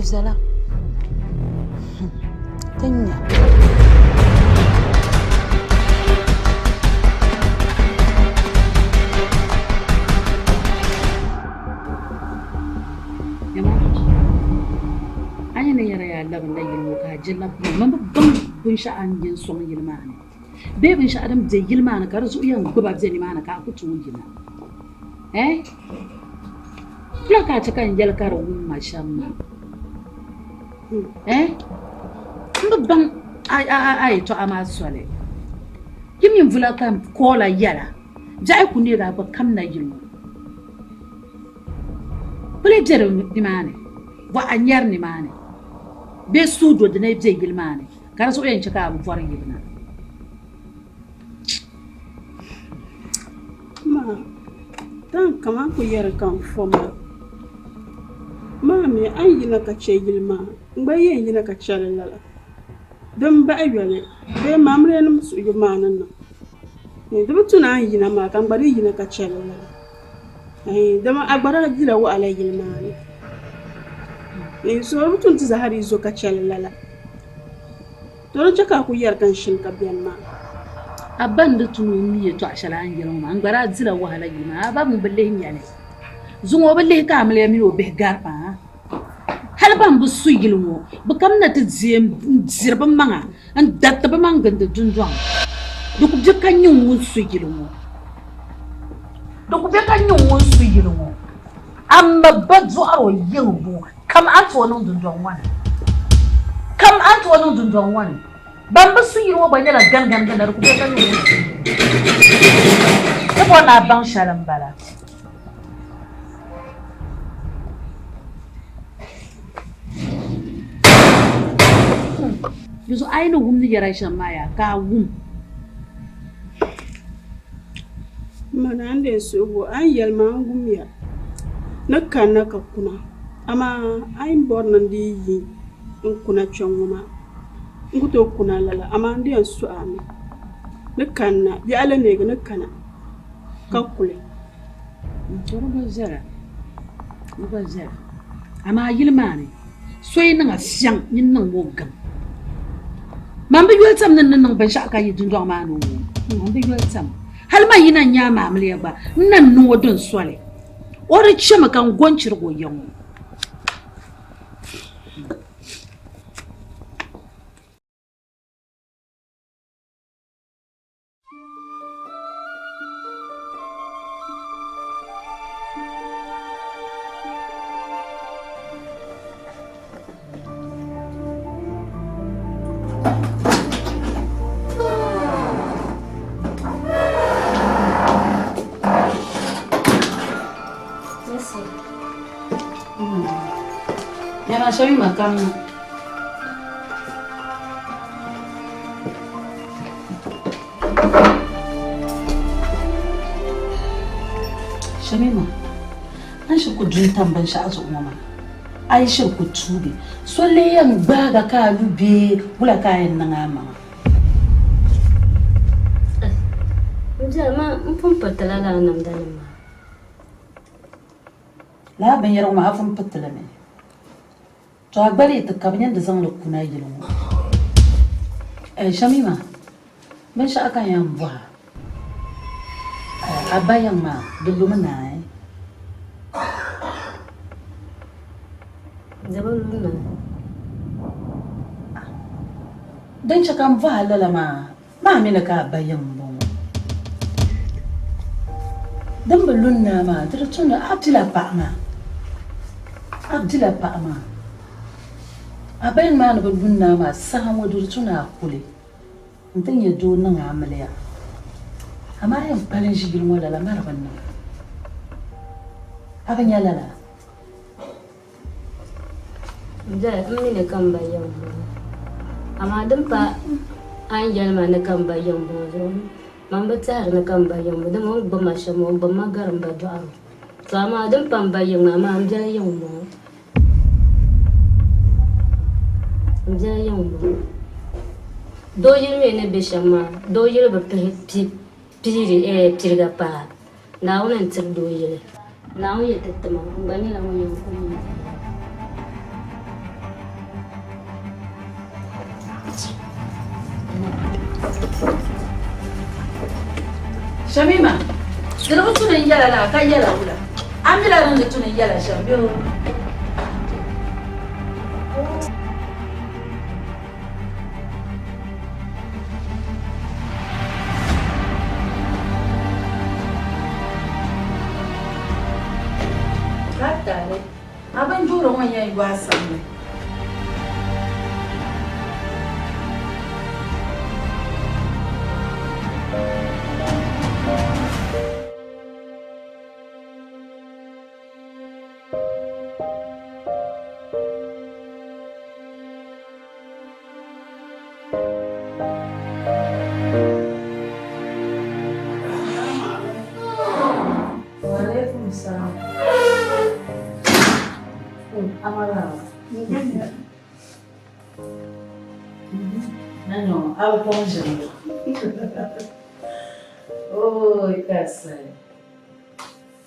Zala. Kenya. Anya ne yara ya laban da yin ka jilla man babban bun sha'an yin son yilma ne be bun sha'an da yilma ne kar su yan guba zai ni mana ka ku tu yina la ka ta kan yal kar umma shamma babban ai to ama sole kimin vula kan kola yara jai ku ne ga ba kam na yilma bule jere ni mane wa anyar ni mane be sudo da na je gilmane kar so yan cika abu farin gibna ma dan kama ku yar kan foma mami an yi na kace gilma ngbaye yi na kace lalla dan ba ayole be mamre na musu gilma nan ne da mutuna an yi na ma kan bari yi na kace lalla dama agbara jira wa ala gilma ne so mutun ti zahari zo ka lala to ran jaka ku yar kan shin ka biyan ma abban da tunu mi to ashala an giro ma ngara zira wahala gima ba mu balle nyane zungo balle ka amle mi o be garba hal ban bu su gilmo bu kam na ta zirban manga an datta ba man ganda dundwan duk je kan yin wun su gilmo duk je kan yin wun su gilmo amma bazu aro yilbo kam an to non dundwan wan kam an to non dundwan wan ban ba su yiro ba nyala gangan da ku kan yi ko bona ban shalan bala yuzo aino wumni yara shamaya ka wum mana ande so bo an yalma gumiya nakka naka kuna ama ayin bornan di yi kuna chongoma nguto kuna lala ama ndi an su ami nakkanna bi ala ne ga nakkana kakule toro bazara ama yilmane soyi nan asiyan yin nan wogan man bi yoltam nan ban sha ka yi dundon ma no man bi yoltam hal ma yina nya ma amle ba nan no don sole ore chema kan goncir go yawo Yana shawi makam Shamima an shi ku juntan ban sha azu umma Aisha ku tube solle yan baga ka lube bula kayan nan ama Jama mpun patala la nam dalima la ban yaro ma afun patala me to agbali ta kabnyan da zan lokuna yilo Shamima ban sha akan yan bwa abayan ma dulu mana Zaman luna dan chakan va lala ma mina ka bayan bon dan balunna ma tuna abdila pa ma abayan ma na balunna ma sahan wadu tuna kule ntan ya do nan amaliya amma yan palin shigin wala la marban nan aban ya lala Ja mine kan bayan bo amma dan fa an yalma na kan bayan bo man ba tsara na kan bayan bo dan mun ba ma shamo ba ma garan ba do aro to amma dan pan bayan amma am ja yan bo do yirme ne be shama do yir ba piri tirga pa na wannan tir do yire na wuya tattama ba ni la mun Shamima, dira ko tunan yala la ka yala wula. Amila ran da tunan yala shambiyo. Katare, aban juro wanya igwasa ne. Não, ao conjunto. Oi, Cassa.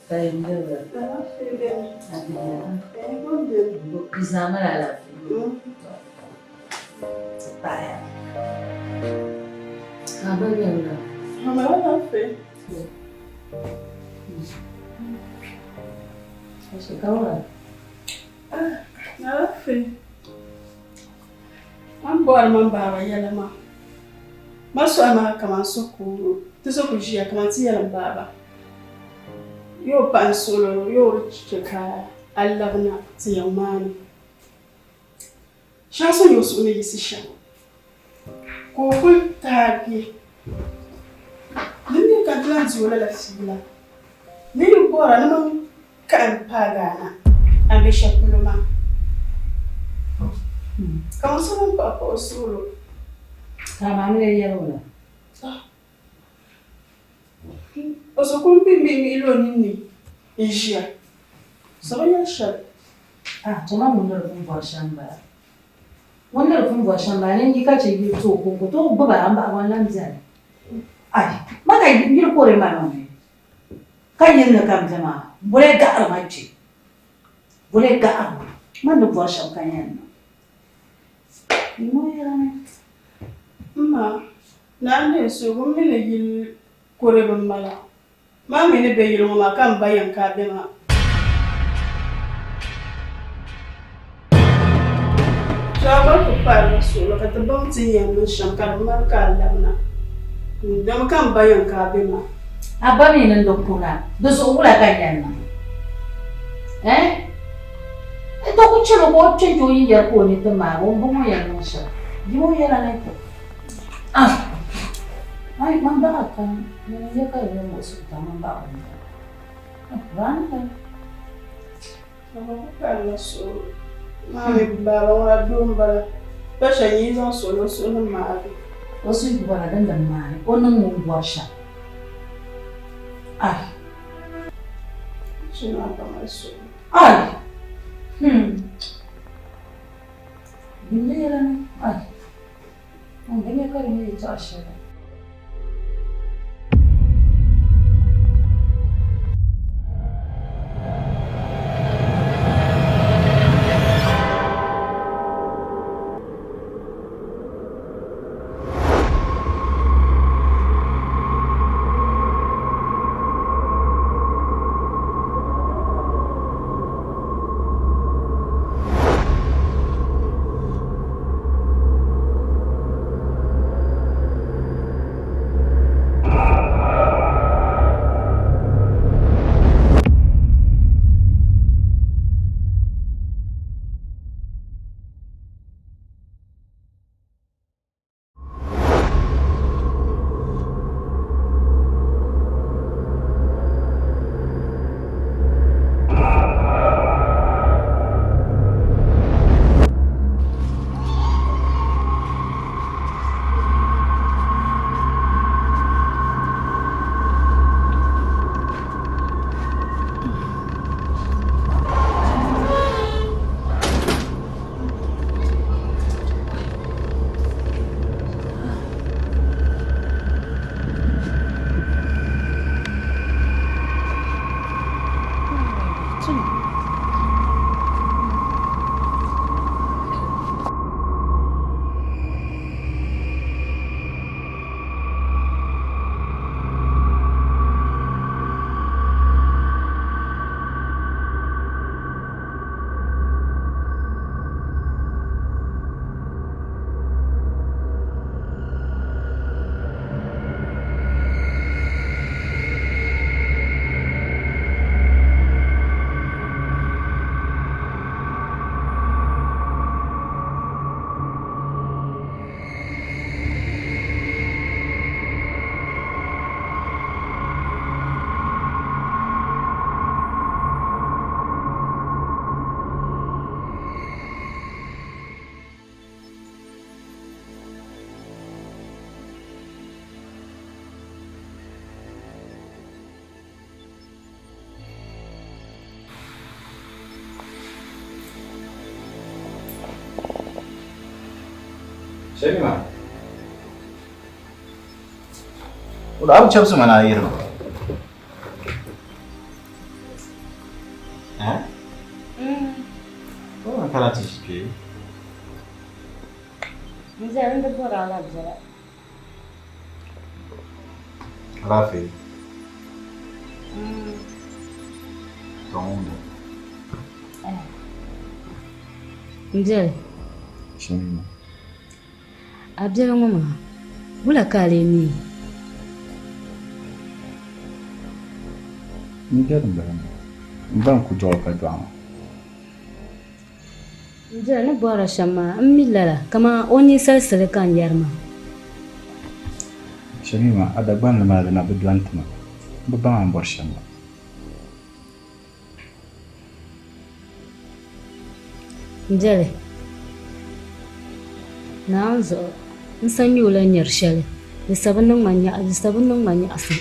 Tá indo lá. Tá, filha. É, bom dia. Vou pisar lá. Tá, é. Acaba vendo. Mas ela fez. Acho que lá. Ela fez. Embora mambara yala ma. Maso ama kama soko. Tiso kujia kama ti yala baba. Yo pansolo yo cheka allavna ti yamani. Chanson yo su ne yisisha. Ko kun tagi. Nimi ka glanzi wala la fibla. Nimi bora nama kan pagana. Ambe shapuluma. Kamu sama papa osuro. Sama amile yalo. Osoko mbi ilo nini? Ijia. Sabanya shal. Tuma mundur kumva shamba. Mundur kumva shamba nengi kache yuto kungo to baba amba wala mzali. Maka yiro kore mama. Kanyen na kamjama. Bure ga amachi. Bure ga. Mando vwa sham kanyen. Ma, na so gumi ne yil kore bambala. Ma mene be yil ma kan bayan ka be ma. Jaba ko parla so la ka tabon ti yan no sham ka ma ka labna. Dama kan bayan ka be ma. Abba mi nan dokuna. Do so ula kanyen na. Ito ko chelo ko chenjo yi ya ko ni to ma wo mo ya no sha. Yo ya la ne ko. Ai mamba ka. Ni ya ka ya mo su ta mamba ko. Ran ka. Sama ko parla so. Ma me baba wa dum bala. Pasha yi zan so no so no ma. Wasu yi bala dan dan ma ko nan mu bwa sha. Chino ka ma so. Gimana ni? Banyak kali ni Tasha. Sherima. Udah aku coba sama air. Hah? Oh, kalau ciski. Misalnya ada orang aja. Rafi. Tunggu. Njel. Sherima. Abjela mama. Bula kale ni. Ni garin da ban ku jawab ka du'a. Njel ne bora shama amilala kama oni salsale kan yarma. Sherima, a Dagbani ma da na bidwantuma. Babban an bar shan ba. Njel. Naanzo nsan yula nyar shele. Ni sabunun manya asu.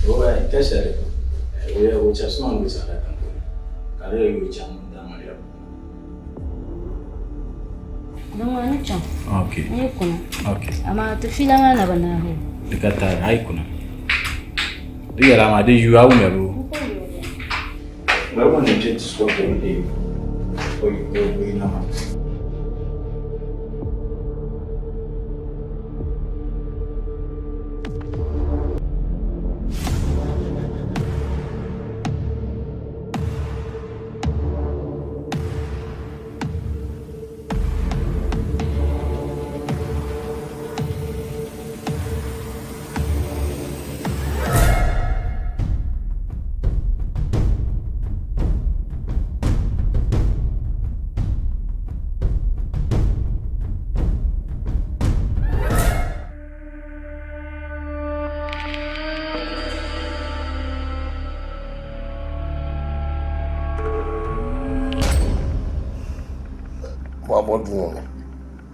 Oba kashare. Oya wuce suna wuce da kan. Kare yi wuce mun da Maryam. Don wani can. Okay. Ai kuna. Okay. Amma tafila ma na bana ho. Dikata ai kuna. Diga rama dai yuwa mu yaro. Ba wannan ce su ko dai. Oi na ma.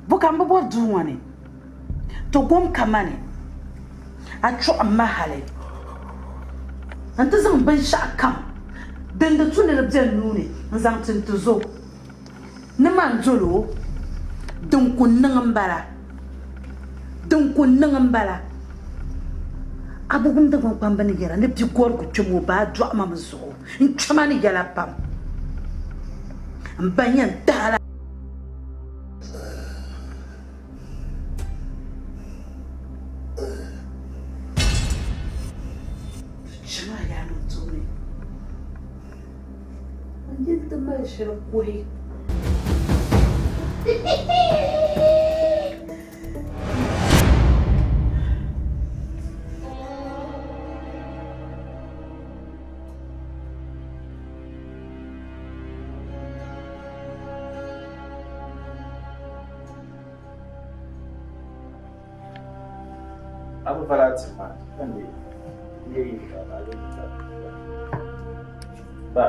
Bukan bo duwani to gom kamane a tro mahale anta zan ban sha kam dan da tun da biyan nune zan tuntuzo ni man zolo dun kunnan mbala abugum da ban bambani gera ne bi gor ku tumo ba do amam zo in chamani gela pam mbanyan dala Kuih. Abu Farat kan dai. Yayi ba.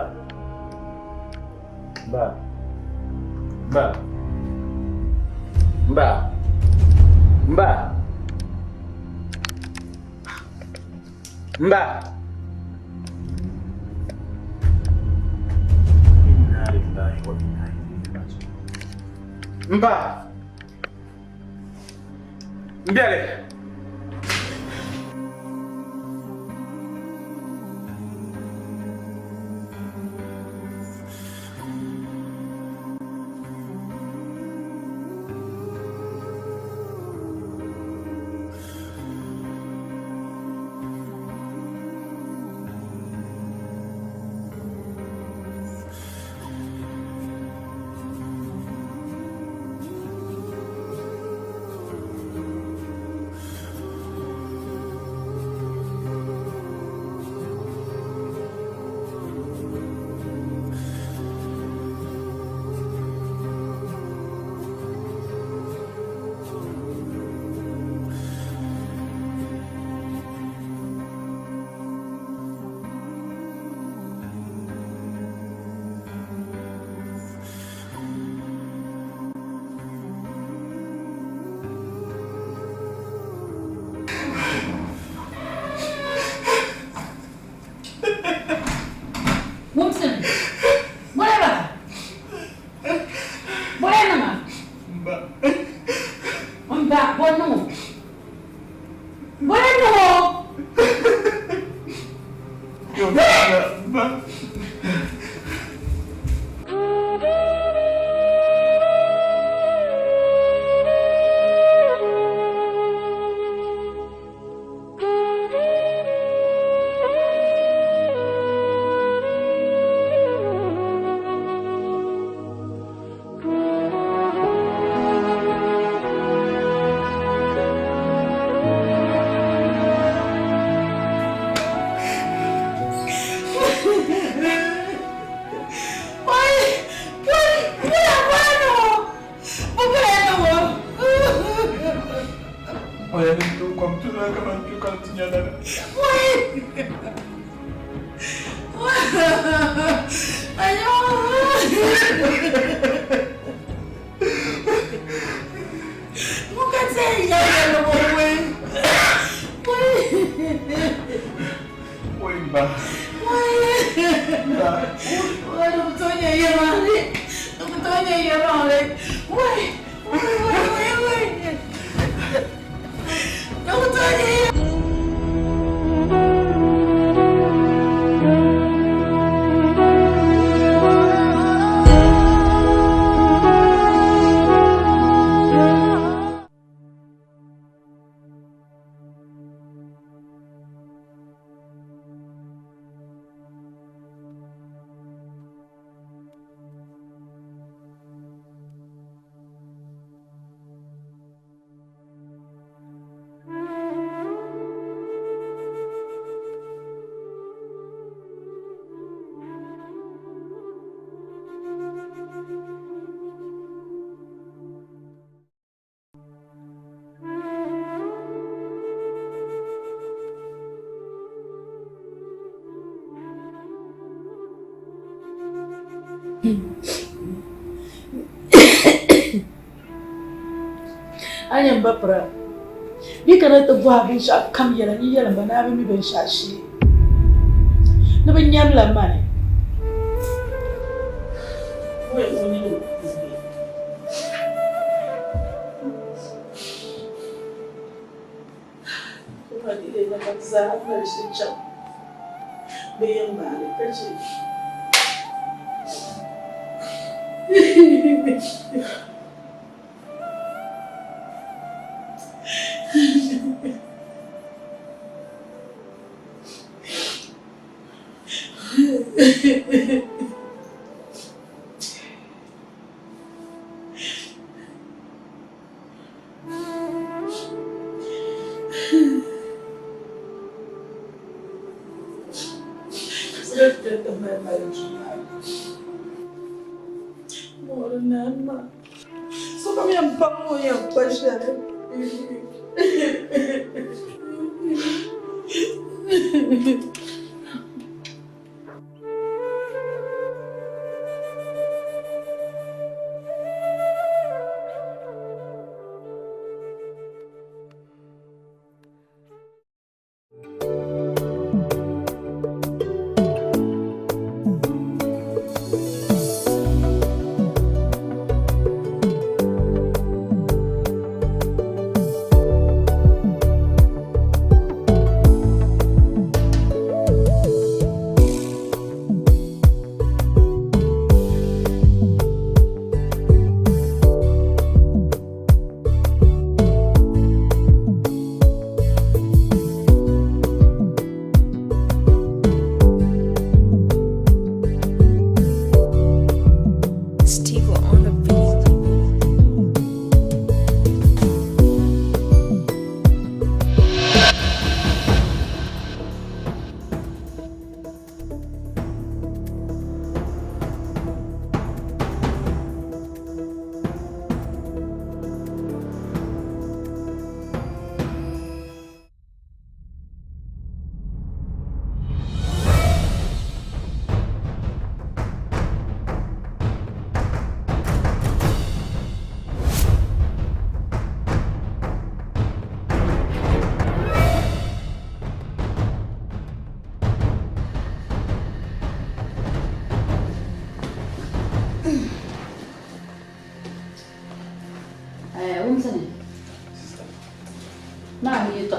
Mbak. Mbele. Olha, eu como tudo é que eu não quero tinha nada. Nunca sei já era bom. Oi, ba. Oi, não tô nem aí, mãe. Não tô nem aí, mãe. Oi. Não tô nem aí. Anya mbapra bi kana ta gwa bin sha kam yala ni yala bana bi mi ben sha shi na ban nyam la mane we woni lu ko ni le na kan za na shi cham be yan ba le kace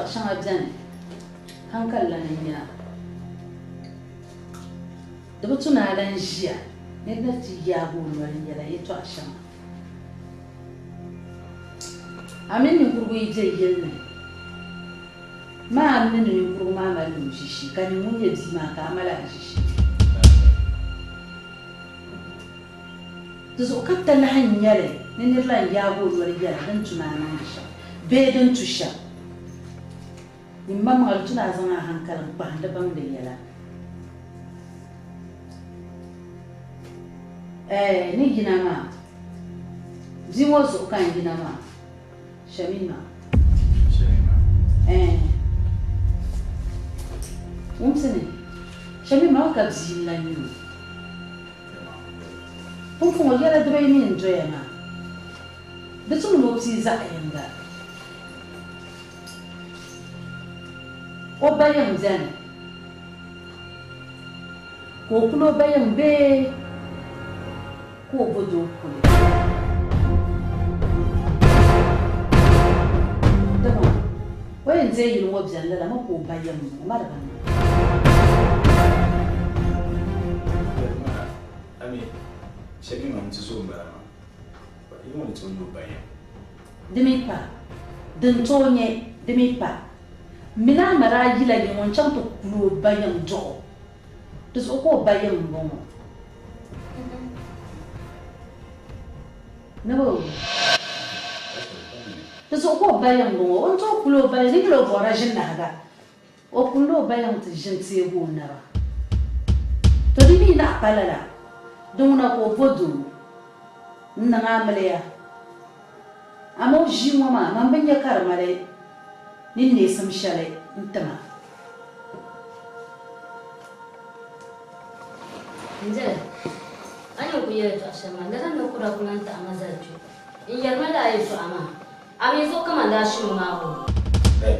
shanga bzane hankal la nya da butuna lan jiya ne da ti ya bo no nya la yeto ashama amin ni kurgo ije yenne ma amin ni kurgo ma ma lu shishi kan mun ye di ma ka mala shishi to ka ta la hanyare ne la ya bo no nya dan tunana sha be dan tusha Imam al tuna zama hankalin ba da ban da yala ni gina ma jimo so kan gina ma shamima Umsene. Shami ma ka bzilla ni. Ko yala de bay ni njoya na. Da tun no ti za yanga. O bayan zan. Ko kulo bayan be ko bodo ko. Dama. Wayan zai yi wa bizan la ma ko bayan ma da ban. Checking on to so bad, but you want to know by him. Demipa, Dentonye, Demipa. Mina Mara Yila, you want to glue by young Joe. Does all by young woman? No. Does all by young woman, or glue by little of Rajinaga, or glue by young to Gensi Wuna. To the Mina Palala. Dona ko vodu nanga malaya amo jiwama mambenya karmale ninne samshale ntama nje anyo kuye to shama ndara no kura kulanta amazaju iyarma da ayi to ama amezo kama da shi mawo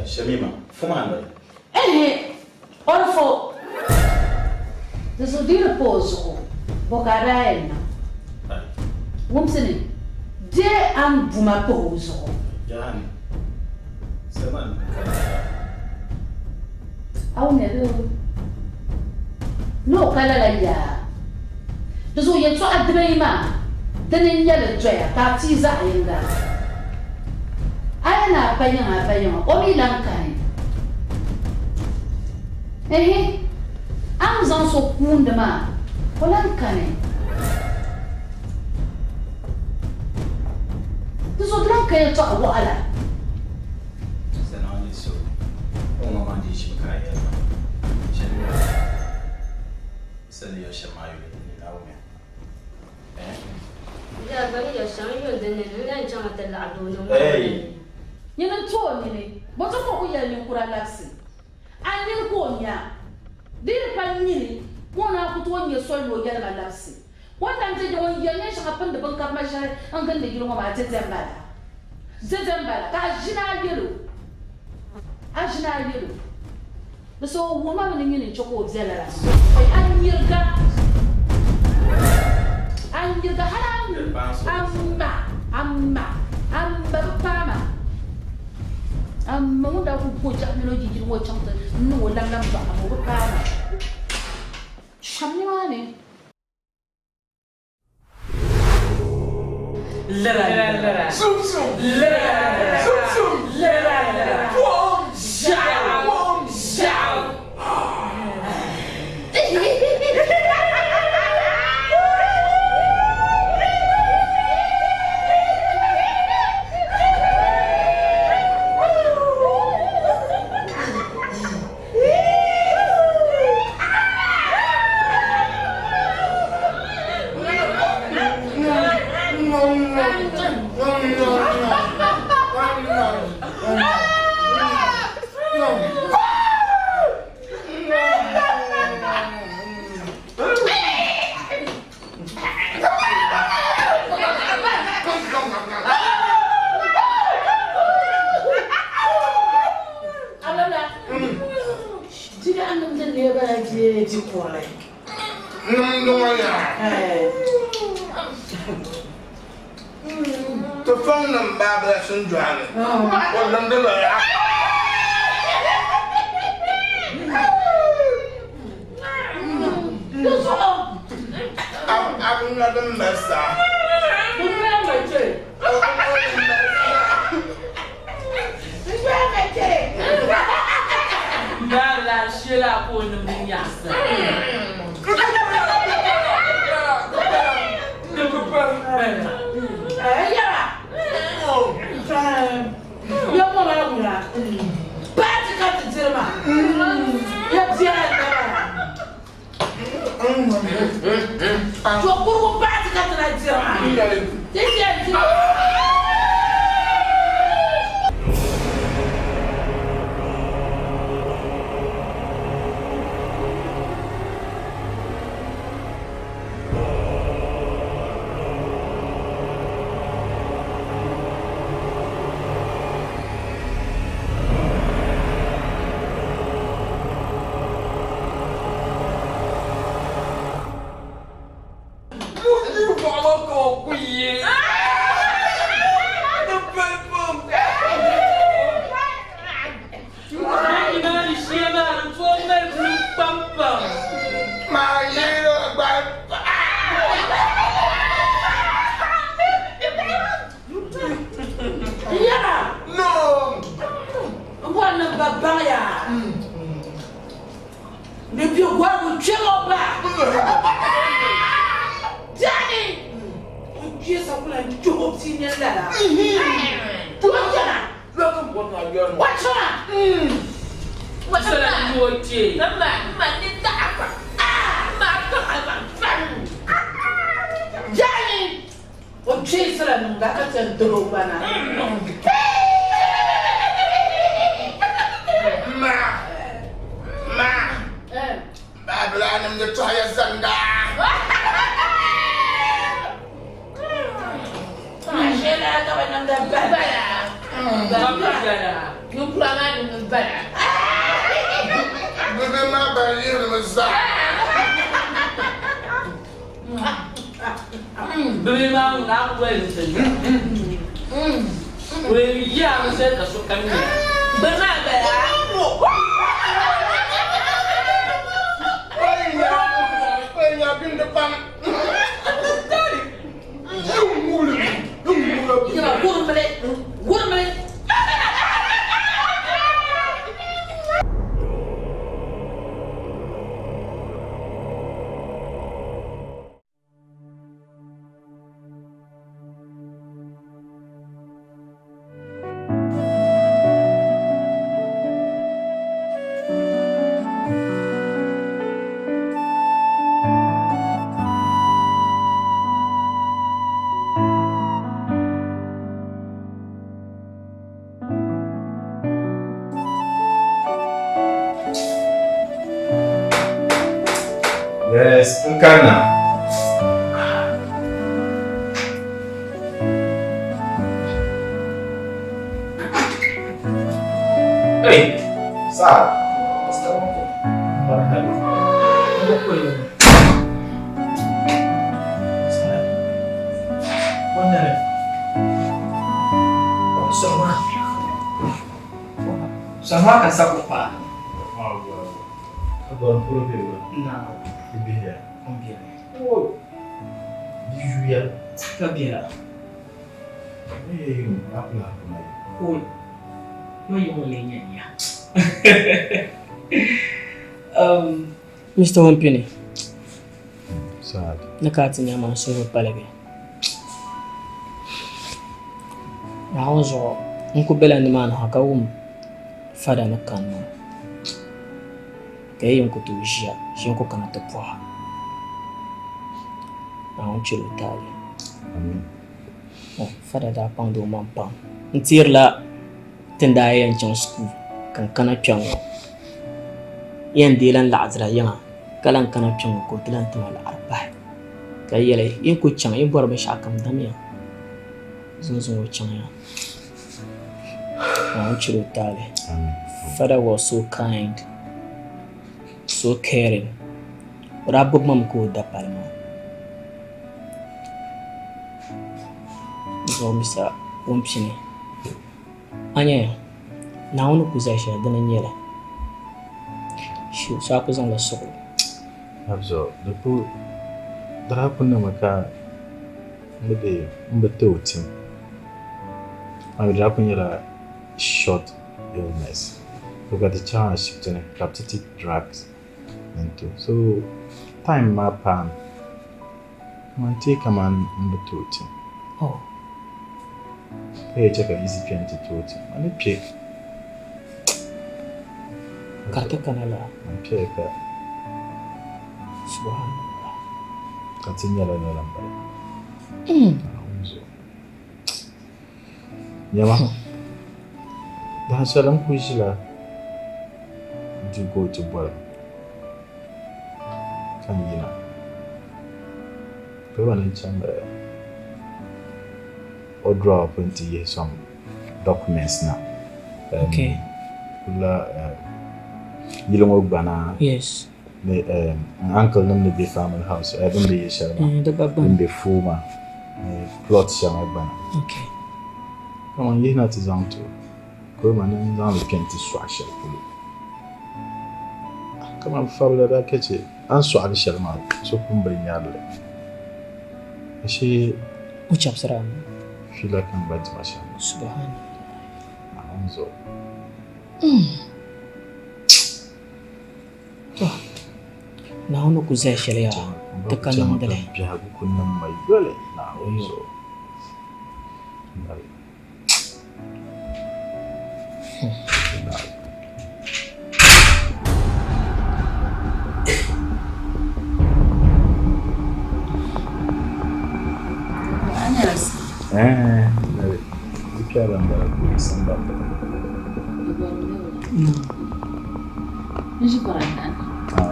Shamima fumano orfo deso dire poso Bokaraena. Wumsini. De am buma pozo. Jani. Seman. Au nedo. No kala la ya. Dozo ye to adreima. Denen ya le joya partiza ainda. Ayana apayan o mi lankai. Am zan so kunda ma. Kolan kane. Tuzo dran kaya to awala. Sanani so. O mama di shi kaya. Shani. Sani yo shamayu ni naume. Ya bari ya shamayu de ne nan chama tella adono. Yana to ni. Boto ko ya ni kura laksi. Ani ko nya. Dir pa ni. Mona kutuwa nye sol lo yala malasi. Wanda nje de won yanya shaka pande ban kama share an gande gilo ma zezembala. Zezembala ka jina yelo. Ajina yelo. So woma mani ngini choko zela la. Anyirga haram. Amma pama. Amma munda ku ko jamelo jiji wo chanta no lam ba mo pama. Shamniwane. Lera. Zoom. Lera. Zoom. Lera. Wom. Zhao. The phone number that's in driving. What number? I'm not a messer. Nada, cheira por no minhaça. moko kuye. The purple. Imani shema nfome pampa. My little bad. Yeah. No. One of babaya. Maybe you want to chill back. Daddy. Yes, I'm going to do what's in your letter. What's that? What's that? What's that? Daddy. What chase are you? That's a drobana. Ma. Babylon and the Toya Zanga. You plan in the bed. Baby, my baby was that. Baby, I'm not waiting. Well, yeah, I said that's what I'm doing. But not bad. When you're in the bank. You know, 1 minute. 1 minute. Yes, Nkana. Hey, sir. Sama kan sako pa. Agora por ver. Não, Bibia. não vira. Oh. Julia. Kabira. Ei, apla apla. Oi. Não é uma linha. Mr. Wampini. Sad. Nakati niya mga suro palagi. Ako so, ang kubela ni man hakawum fada na kanma. Kaya yung kutuwisya, yung kukanatapuha. Ako chilo tali. Amen. Oh, fada da pang do mampang. Ntirla tendaya yang chang school kan kana pyango. Yan dilan la'azra yanga kalan kana pyango ko dilan tama la'arba. Kaya yale yin ku chang yin borba shakam damiya. Zunzun wo chang ya. Ako chilo tali. Amen. Father was so kind, so caring. Rabog mam ko da palma. So Mr. Wampini. Anya, na wani kuzasha dana nyela. Shi so aku zan la soko. Abso, depo dara kunna maka mbete utim. Ami dara kunyela short illness. We got the chance to captive drugs and too. So time ma pan. Man take a man mbete utim. Oh, Hey, check a easy 2020. And it pick. kata kanala. And pick a Subhanallah. continue on the number. Yama. That's a long wishla. To go to work. Can you know? Go on in chamber. Or draw up into some documents now. Okay. You don't work bana. Yes. Uncle them the family house. I don't be sure. The baba. Them the former. plot shall I ban. Okay. Come on, you're not his own too. Come on, I'm not looking to swatch it. Come on, Fabula, that catch it. And swag shall man, so come bring yardly. She Which upsara? feel like I'm bad to my sham. Subhanallah. I'm so. Na hono kuzai sharia. Takanam dale. Biagu kunam mai gole. Na so.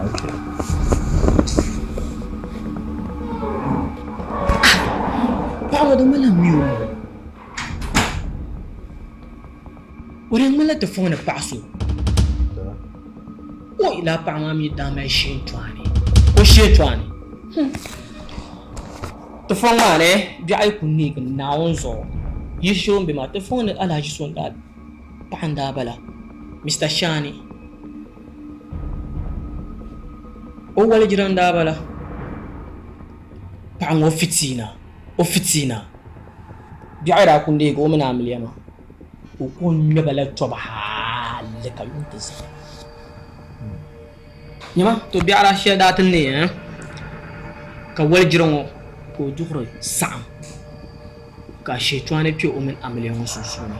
Okay. Pawa da mala miu. Orang mala te phone pasu. O ila pa mami da mai shin twani. O shin twani. Te phone ma ne bi ai kunni kan nawonzo. Yishon bi ma te phone ala jison da. Panda bala. Mr. Shani. O wale jiranda bala. Pa ngo fitina. Bi ai ra kunde go mina miliyama. O kun me bala toba hal ka yuntis. Nyama to bi ara sheda tan ne ka wale jirongo ko jukro sam. Ka shetwane pi o min amiliyama susuni.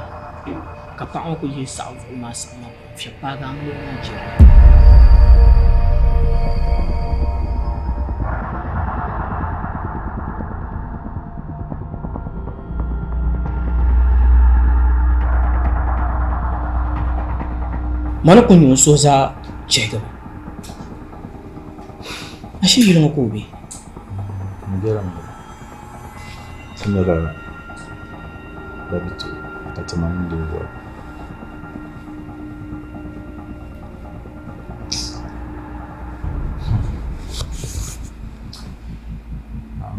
Ka pa on ko yi sa o ma sama fi pa ga mo na jira. Mana kun yun so za chega. Ashi yilong ko bi. Mgeram. Sinera. Babitu. Tatamani do work.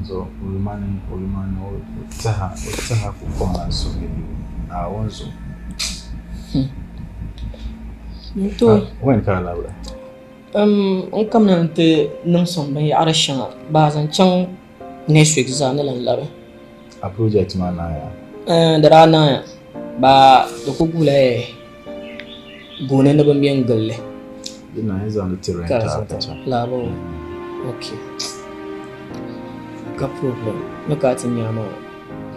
So ulimani utaha kukoma sugili na wanzo. Nto. When ka laura. On kam nan te nang som ba ya arashan ba zan chang next week za na lan labe. A project man na ya. Da rana ya ba da kugula gone na ban biyan galle. Ina yanzu on the terrain ta. Labo. Okay. Ka problem nakatin yama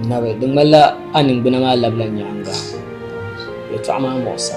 na ba dun malla anin bina ma lablan yanga. Ya ta'ama mosa.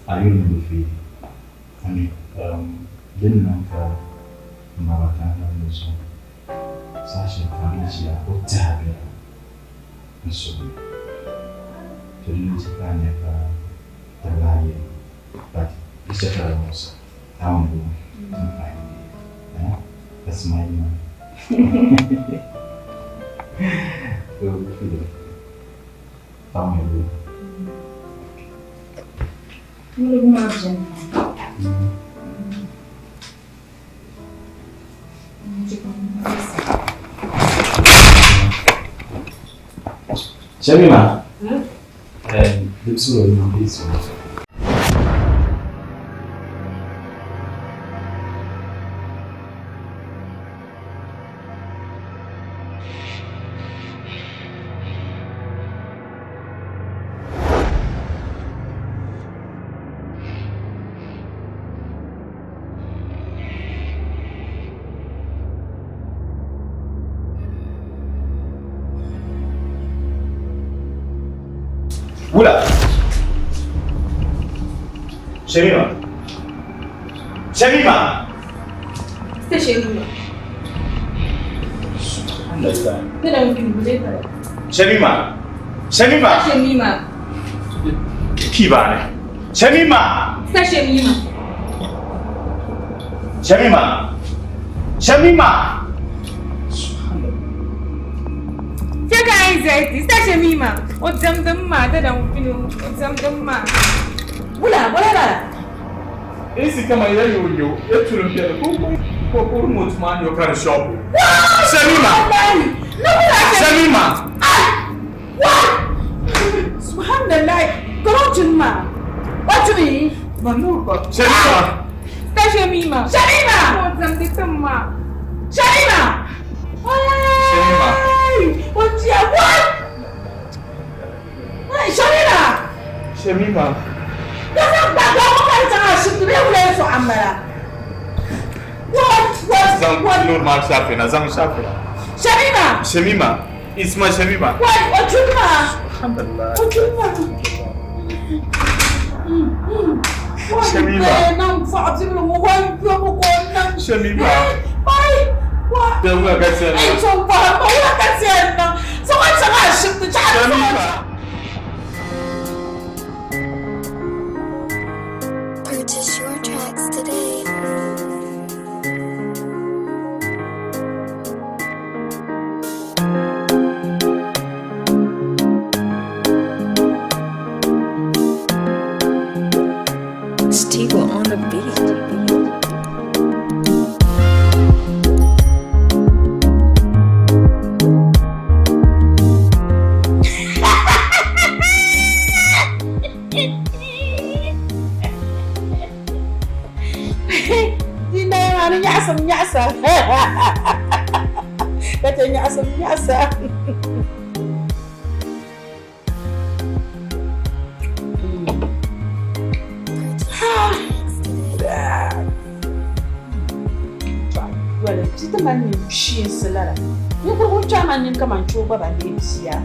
Are you in the field? I mean, didn't know Mawakana Muso, Sasha Kamisha, or Tabia, and so to use Kanaka, the Lion, but it's a Karamosa. I won't go and find me. That's my man. Go feel it. Found my room. You imagine. Shamima. Looks like you're this one. Oula! Shamima. Shamima. C'est Shamima. C'est dans une bouteille. Shamima. Shamima. Shamima. Qui va? Shamima. C'est Shamima. Shamima. Shamima. C'est quand il c'est Shamima. On t'aime de ma, t'es dans une on t'aime de ma. Voilà, voilà. Et c'est comme il y a yo, et tu le fais pour monter your car shop. Shamima! Shamima! Subhanallah. Comment tu m'as? What do you mean? Shamima! C'est Shamima. Shamima! On t'aime de ma. Shamima! Shamima! What do you what? Hey, Shamima! Shamima! Zang normal Shafina, Zang Shafina. Shamima! Shamima! It's my Shamima. Why? What do you want? Alhamdulillah. What do you want? Shamima! Bye! What? Then we'll get it. Hey, so bad. But we'll get it now. So what's the matter? Shift the child. Shamima! Purchase your tracks today. Steve on the beat. Nyasa. Kata nyasa. Wala, kita man yung shiin sila. Yung kung chaman yung kamanchuba ba din siya.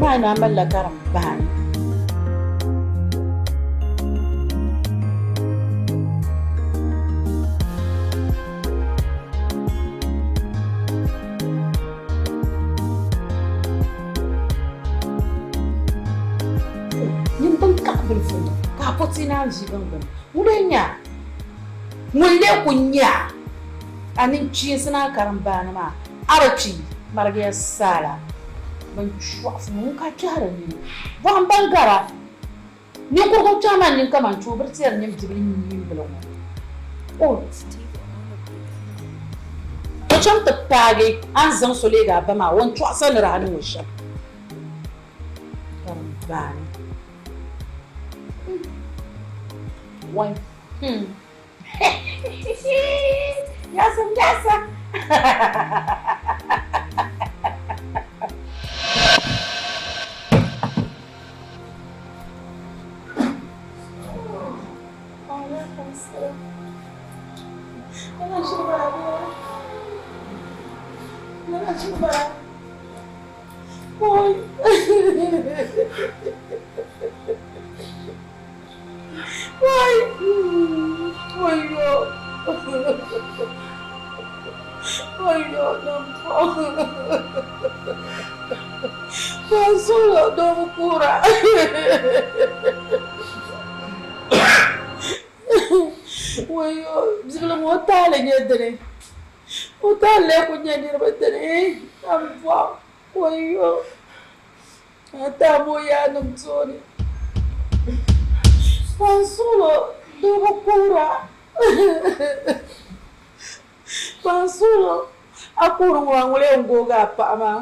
Mana malagaram ban. Kapotina jibangan. Mulanya. Mulle kunya. Anin cinsina karambana ma. Arachi marga sala. Ban chwaf mun ka jara ni. Ban bangara. Ni ko chama ni kaman chubar tsiyar ni jibrin ni bulu. Oh. Ko cham ta page an zan sole ga ba ma won chwasan ranin wisha. Karambana. One. Yasa. Solo domo cura. Wayo, bisogna motale niente. Motale punya di robetene. Ampa. Wayo. Ata moya non soni. Solo domo cura. Solo aku ruang oleh ngoga apa ama.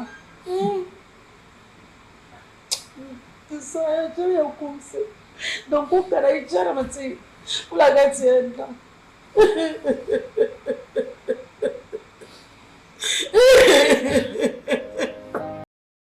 Saya tu yang kumsi. Dongku kadai cara macam ulaga tiada.